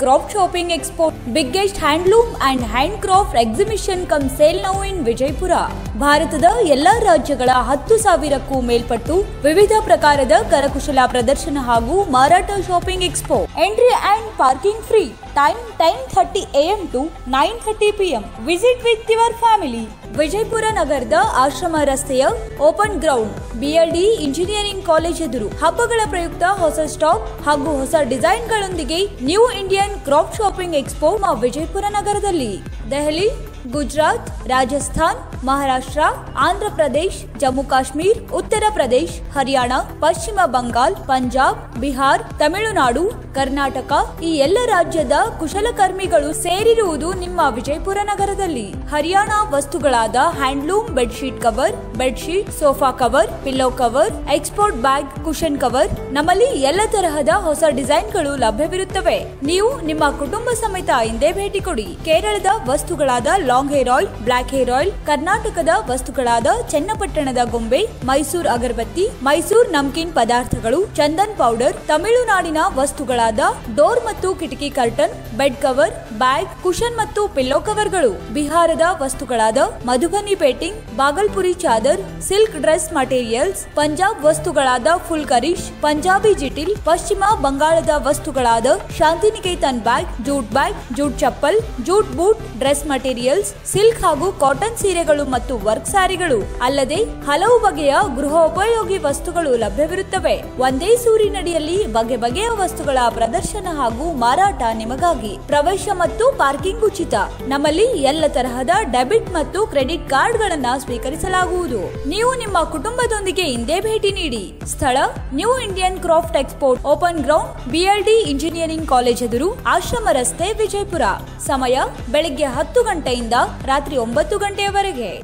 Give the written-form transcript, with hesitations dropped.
Craft Shopping Expo, biggest handloom and handcraft exhibition come sale now in Vijayapura. ಭಾರತದ ಎಲ್ಲಾ ರಾಜ್ಯಗಳ 10,000ಕ್ಕೂ ಮೇಲ್ಪಟ್ಟು ವಿವಿಧ ಪ್ರಕಾರದ ಕರಕುಶಲ ಪ್ರದರ್ಶನ ಹಾಗೂ ಮಾರಾಟ shopping expo. Entry and parking free. Time 10:30 AM to 9:30 PM. Visit with your family. Vijayapura ನಗರದ ಆಶ್ರಮ ರಸ್ತೆಯ open ground BLD engineering college ಎದುರು ಹಬ್ಬಗಳ ಪ್ರಯುಕ್ತ ಹೊಸ ಸ್ಟಾಕ್ ಹಾಗೂ ಹೊಸ ಡಿಸೈನ್ಗಳೊಂದಿಗೆ new Indian craft shopping expo Vijayapura ನಗರದಲ್ಲಿ. ದೆಹಲಿ, ಗುಜರಾತ್, ರಾಜಸ್ಥಾನ್, ಮಹಾರಾಷ್ಟ್ರ, ಆಂಧ್ರ ಪ್ರದೇಶ್, ಜಮ್ಮು ಕಾಶ್ಮೀರ್, ಉತ್ತರ ಪ್ರದೇಶ್, ಹರಿಯಾಣ, ಪಶ್ಚಿಮ ಬಂಗಾಲ್, ಪಂಜಾಬ್, ಬಿಹಾರ್, ತಮಿಳುನಾಡು, ಕರ್ನಾಟಕ ಈ ಎಲ್ಲ ರಾಜ್ಯದ ಕುಶಲಕರ್ಮಿಗಳು ಸೇರಿರುವುದು ನಿಮ್ಮ ವಿಜಯಪುರ ನಗರದಲ್ಲಿ. ಹರಿಯಾಣ ವಸ್ತುಗಳಾದ handloom bedsheet cover, bedsheet, sofa cover, pillow cover, export bag, cushion cover, ನಮ್ಮಲ್ಲಿ ಎಲ್ಲ ತರಹದ ಹೊಸ ಡಿಸೈನ್ಗಳು ಲಭ್ಯವಿರುತ್ತವೆ. ನೀವು ನಿಮ್ಮ ಕುಟುಂಬ ಸಮೇತ ಹಿಂದೆ ಭೇಟಿ ಕೊಡಿ. ಕೇರಳದ ವಸ್ತುಗಳಾದ long hair oil, black hair oil, ಕರ್ನಾಟಕದ ವಸ್ತುಗಳಾದ ಚನ್ನಪಟ್ಟಣದ ಗೊಂಬೆ, ಮೈಸೂರು ಅಗರಬತ್ತಿ, ಮೈಸೂರು ನಮ್ಕೀನ್ ಪದಾರ್ಥಗಳು, ಚಂದನ್ ಪೌಡರ್, ತಮಿಳುನಾಡಿನ ವಸ್ತುಗಳಾದ ಡೋರ್ ಮತ್ತು ಕಿಟಕಿ curtain, bed cover, bag, cushion ಮತ್ತು ಪಿಲ್ಲೋ ಕವರ್ಗಳು, ಬಿಹಾರದ ವಸ್ತುಗಳಾದ Madhubani painting, Bhagalpuri chadar, silk dress materials, Punjab ವಸ್ತುಗಳಾದ ಫುಲ್ ಕರೀಶ್, ಪಂಜಾಬಿ ಜಿಟಿಲ್, ಪಶ್ಚಿಮ ಬಂಗಾಳದ ವಸ್ತುಗಳಾದ Shantiniketan bag, jute chappal, jute boot, dress materials, silk ಹಾಗೂ ಕಾಟನ್ ಸೀರೆಗಳು ಮತ್ತು ವರ್ಕ್ ಸ್ಯಾರಿಗಳು ಅಲ್ಲದೆ ಹಲವು ಬಗೆಯ ಗೃಹೋಪಯೋಗಿ ವಸ್ತುಗಳು ಲಭ್ಯವಿರುತ್ತವೆ. ಒಂದೇ ಸೂರಿನಡಿಯಲ್ಲಿ ಬಗೆ ಬಗೆಯ ವಸ್ತುಗಳ ಪ್ರದರ್ಶನ ಹಾಗೂ ಮಾರಾಟ ನಿಮಗಾಗಿ. ಪ್ರವೇಶ ಮತ್ತು ಪಾರ್ಕಿಂಗ್ ಉಚಿತ. ನಮ್ಮಲ್ಲಿ ಎಲ್ಲ ತರಹದ ಡೆಬಿಟ್ ಮತ್ತು ಕ್ರೆಡಿಟ್ ಕಾರ್ಡ್ ಗಳನ್ನ ಸ್ವೀಕರಿಸಲಾಗುವುದು. ನೀವು ನಿಮ್ಮ ಕುಟುಂಬದೊಂದಿಗೆ ಹಿಂದೆ ಭೇಟಿ ನೀಡಿ. ಸ್ಥಳ new Indian craft expo, open ground BLD engineering college ಎದುರು, ಆಶ್ರಮ ರಸ್ತೆ, ವಿಜಯಪುರ. ಸಮಯ ಬೆಳಿಗ್ಗೆ 10 ಗಂಟೆಯಿಂದ ರಾತ್ರಿ 9 ಗಂಟೆಯವರೆಗೆ.